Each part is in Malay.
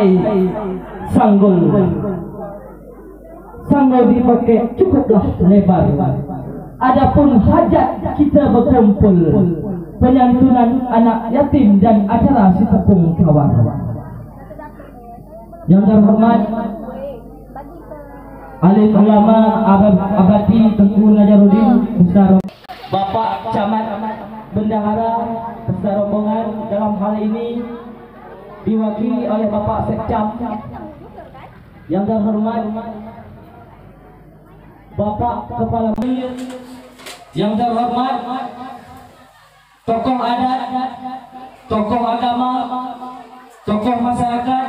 memakai sanggul. Sanggul dipakai cukuplah lebar. Adapun hajat kita berkumpul, penyantunan anak yatim dan acara si tepung kawan. Yang terhormat alim ulama abadi Tengku Najaruddin beserta Bapak Camat Bendahara beserta rombongan dalam hal ini diwakili oleh Bapak Sekcam. Yang terhormat Bapak Kepala Majelis, yang terhormat tokoh adat, tokoh agama, tokoh masyarakat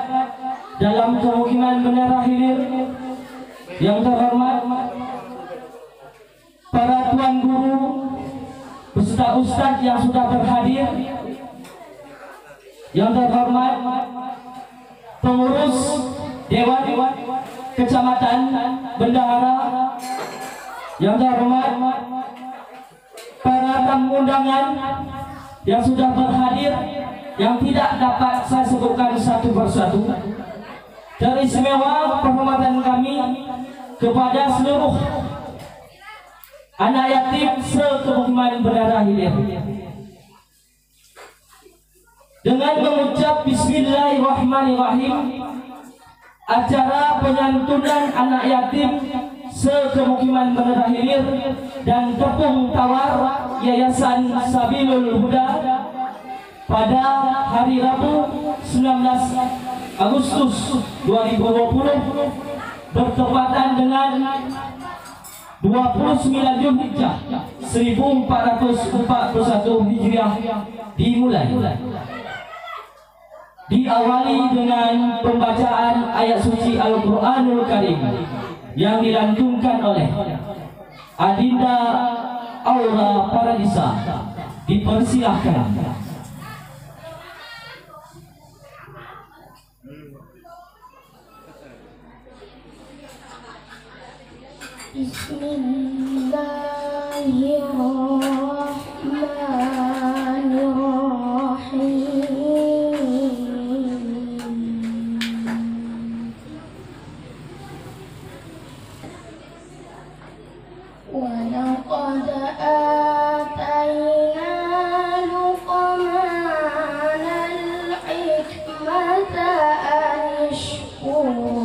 dalam kemukiman Menara Hilir, yang terhormat para tuan guru beserta ustadz yang sudah berhadir, yang terhormat pengurus Dewan Kecamatan Bendahara, yang terhormat para tamu undangan yang sudah berhadir, yang tidak dapat saya sebutkan satu persatu. Teristimewa penghormatan kami kepada seluruh anak yatim sekemukiman Menara Hilir. Dengan mengucap Bismillahirrahmanirrahim, acara penyantunan anak yatim sekemukiman Menara Hilir dan tepung tawar Yayasan Sabilul Huda pada hari Rabu 19 Agustus 2020 bertepatan dengan 29 Zulhijjah 1441 Hijriah dimulai. Diawali dengan pembacaan ayat suci Al-Quranul Karim yang dilantunkan oleh Adinda Aura Paradisa. Dipersilahkan. ولقد آتينا لقمان الحكمة أن اشكر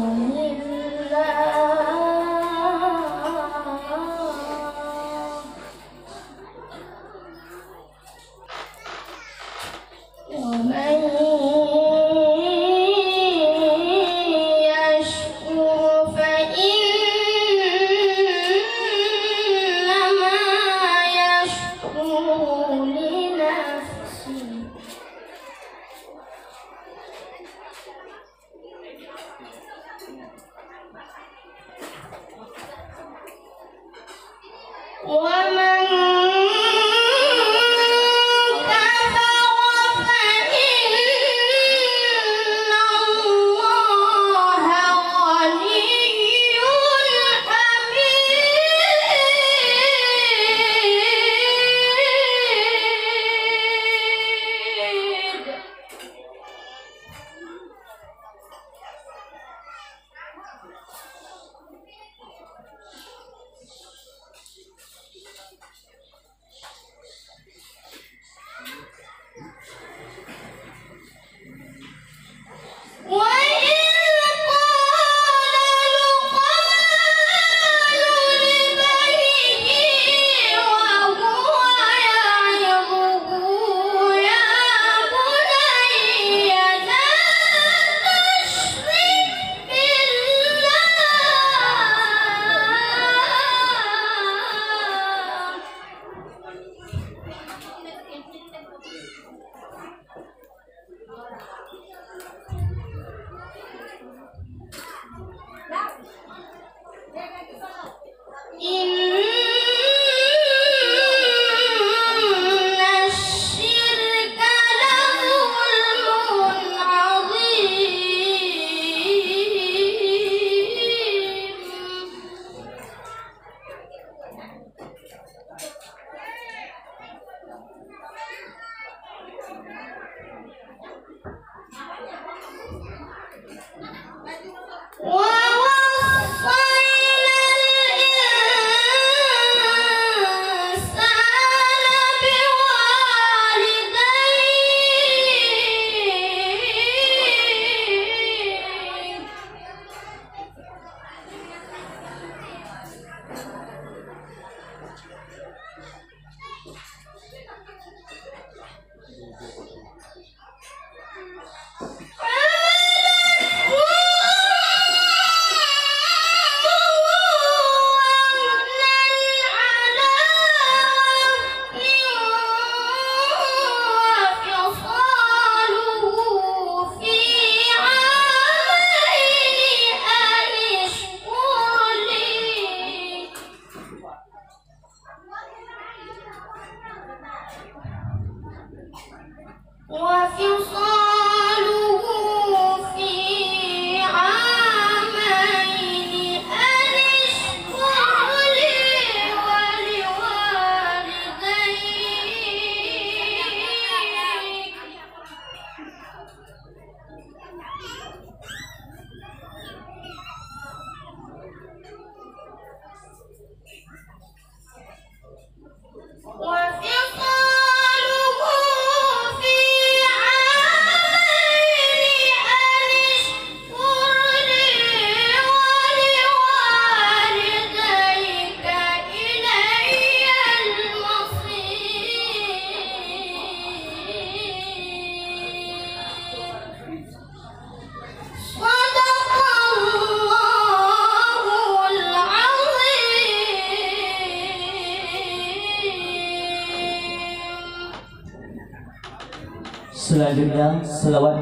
Selanjutnya selawat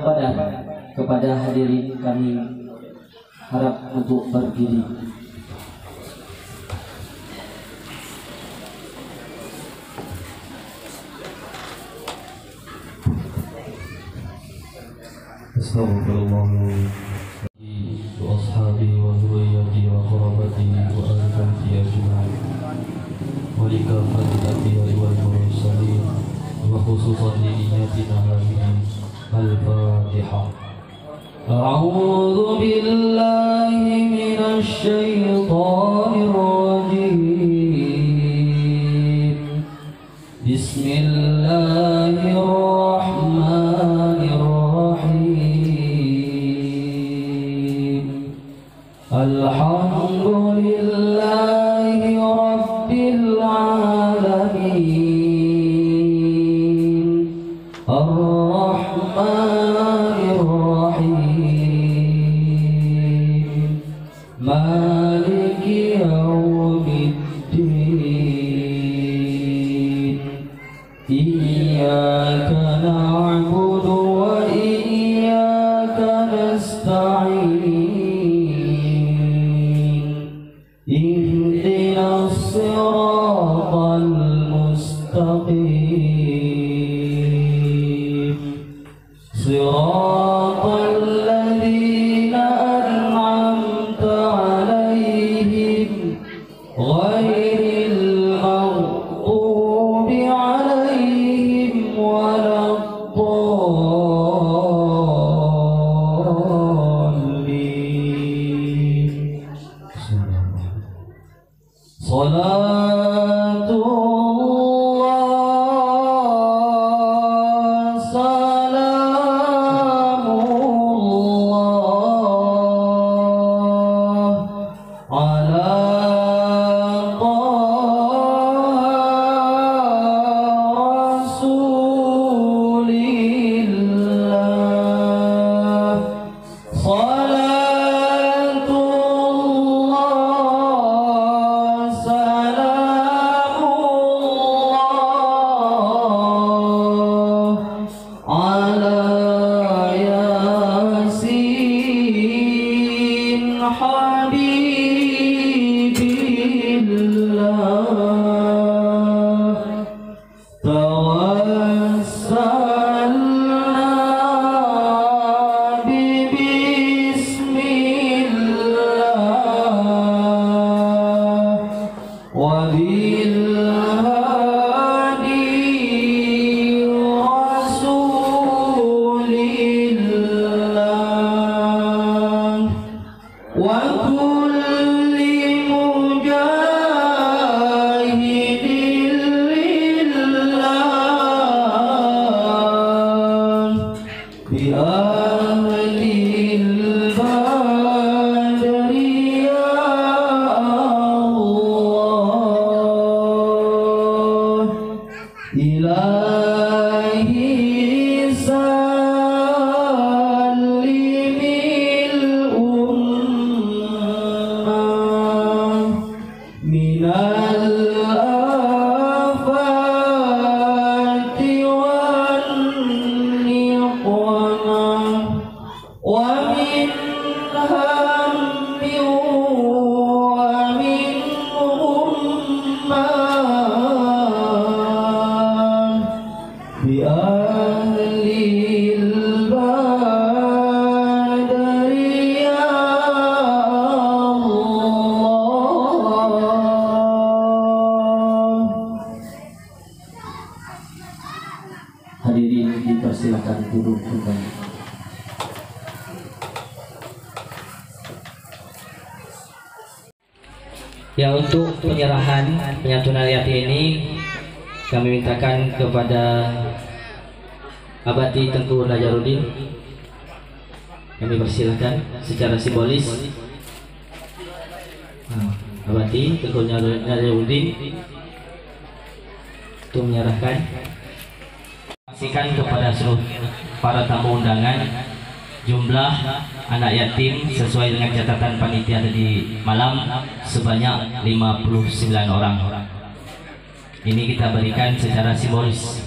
kepada hadirin kami harap untuk berdiri. Astagfirullah wa ashabihi wa dhurriyyatihi wa qarabatihi wa ahli baitihi ajma'in wa likafati al-anbiya'i wal mursalin wa khususan li niyyatina hadhihi al-Fatihah. A'udzu billahi minasy syaithanir rajim. Bismillahirrahmanirrahim. Alhamdulillahi rabbil alamin. Ar-Rahmanir Rahim. Maliki yaumiddin. Iyyaka na'budu wa iyyaka nasta'in. Ihdinas siratal mustaqim. Siratal ladzina an'amta 'alaihim ghairil maghdubi 'alaihim waladdallin. Salatullah salamullah ala Rasulillah. Salatullah salamullah ala Yasin Habibillah. Tawassalna bismillah wa bil hadi rasulillah wa kulli mujahidin lillah bi ahlil badri ya Allah. Ilahi sallimil ummah minal afati wan niqmah wa min hammi wa min ummah bi ahlil badri ya Allah. Ya, untuk penyerahan penyantunan yatim ini kami mintakan kepada Abati Tengku Najarudin. Kami persilahkan secara simbolis. Abati Tengku Najarudin untuk menyerahkan. Pastikan kepada seluruh para tamu undangan jumlah anak yatim sesuai dengan catatan panitia tadi malam sebanyak 59 orang. Ini kita berikan secara simbolis.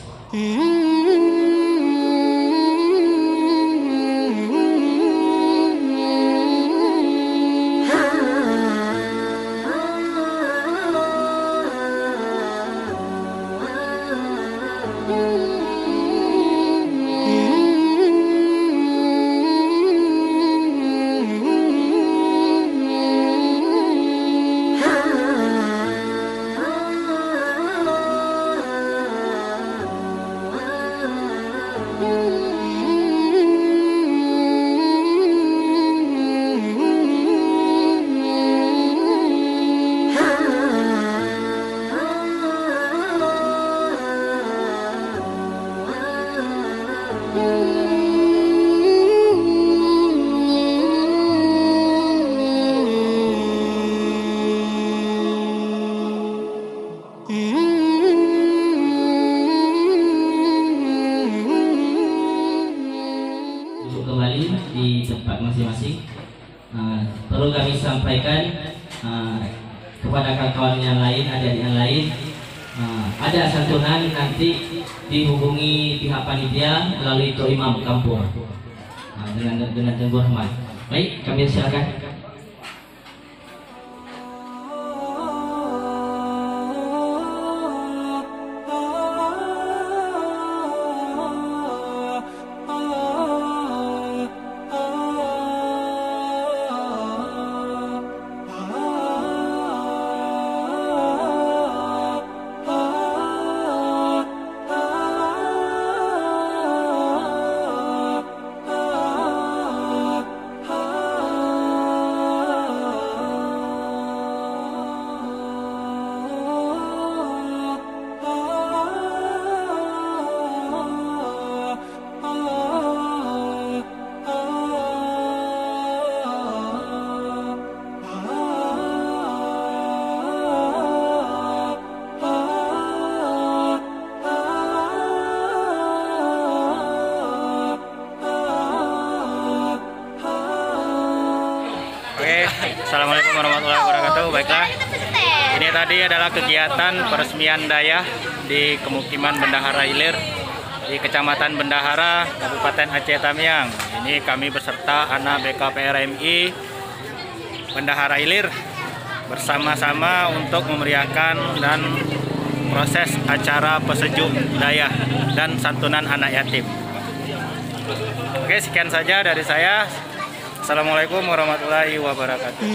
Kembali di tempat masing-masing. Perlu kami sampaikan kepada kawan-kawan yang lain, adik-adik yang lain, ada santunan nanti dihubungi pihak panitia melalui Tok Imam kampung dengan hormat. Baik, kami silakan. Assalamualaikum warahmatullahi wabarakatuh. Baiklah, ini tadi adalah kegiatan peresmian dayah di Pemukiman Bendahara Ilir di Kecamatan Bendahara, Kabupaten Aceh Tamiang. Ini kami beserta anak BKPRMI Bendahara Ilir bersama-sama untuk memeriahkan dan proses acara pesejuk dayah dan santunan anak yatim. Oke, sekian saja dari saya. Assalamualaikum warahmatullahi wabarakatuh.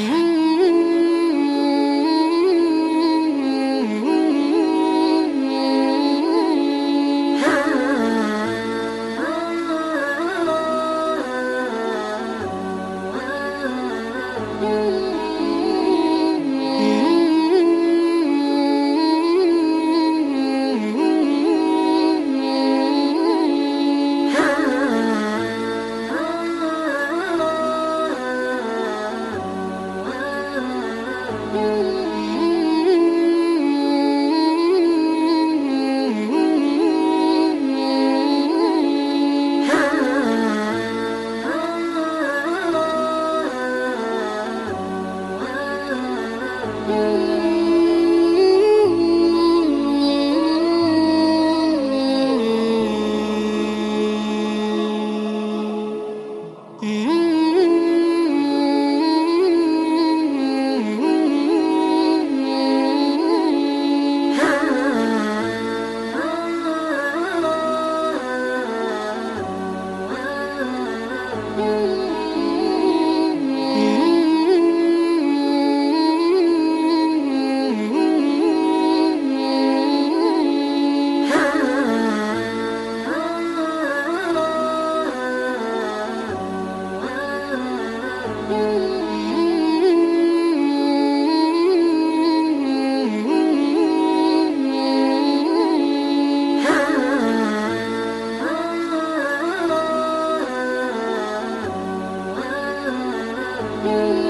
Aku